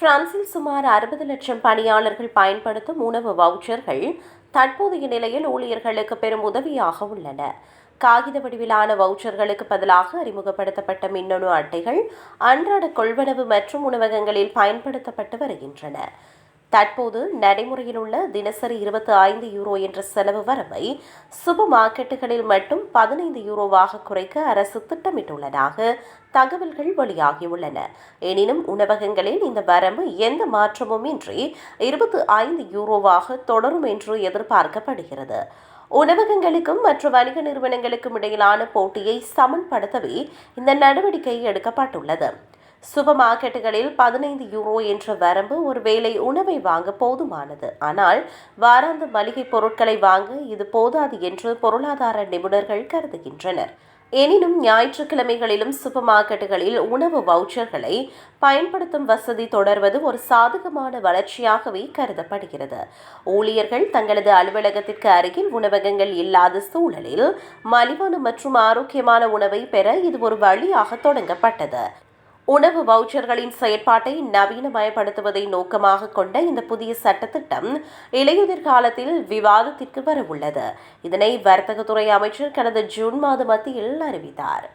பிரான்சில் சுமார் 60 லட்சம் பணியாளர்கள் பயன்படுத்தும் உணவு வவுச்சர்கள் தற்போதைய நிலையில் ஊழியர்களுக்கு பெரும் உதவியாக உள்ளன. காகித வடிவிலான வவுச்சர்களுக்கு பதிலாக அறிமுகப்படுத்தப்பட்ட மின்னணு அட்டைகள் அன்றாட கொள்வனவு மற்றும் உணவகங்களில் பயன்படுத்தப்பட்டு வருகின்றன. தற்போது நடைமுறையில் உள்ள தினசரி 25 யூரோ என்ற செலவு வரம்பை சூப்பர் மார்க்கெட்டுகளில் மட்டும் 15 யூரோவாக குறைக்க அரசு திட்டமிட்டுள்ளதாக தகவல்கள் வெளியாகியுள்ளன. எனினும் உணவகங்களில் இந்த வரம்பு எந்த மாற்றமும் இன்றி 25 யூரோவாக தொடரும் என்று எதிர்பார்க்கப்படுகிறது. உணவகங்களுக்கும் மற்ற வணிக நிறுவனங்களுக்கும் இடையிலான போட்டியை சமன்படுத்தவே இந்த நடவடிக்கை எடுக்கப்பட்டுள்ளது. சூப்பர் மார்க்கெட்டுகளில் 15 யூரோ என்ற வரம்பு ஒருவேளை உணவை வாங்க போதுமானது. ஆனால் வாராந்த மளிகை பொருட்களை வாங்க இது போதாது என்று பொருளாதார நிபுணர்கள் கருதுகின்றனர். எனினும் ஞாயிற்றுக்கிழமைகளிலும் சூப்பர் மார்க்கெட்டுகளில் உணவு வவுச்சர்களை பயன்படுத்தும் வசதி தொடர்வது ஒரு சாதகமான வளர்ச்சியாகவே கருதப்படுகிறது. ஊழியர்கள் தங்களது அலுவலகத்திற்கு அருகில் உணவகங்கள் இல்லாத சூழலில் மலிவான மற்றும் ஆரோக்கியமான உணவை பெற இது ஒரு வழியாக தொடங்கப்பட்டது. உணவு வவுச்சர்களின் செயற்பாட்டை நவீனமயப்படுத்துவதை நோக்கமாக கொண்ட இந்த புதிய சட்டத்திட்டம் இலையுதிர் காலத்தில் விவாதத்திற்கு வரவுள்ளது. இதனை வர்த்தகத்துறை அமைச்சர் கடந்த ஜூன் மாத மத்தியில் அறிவித்தார்.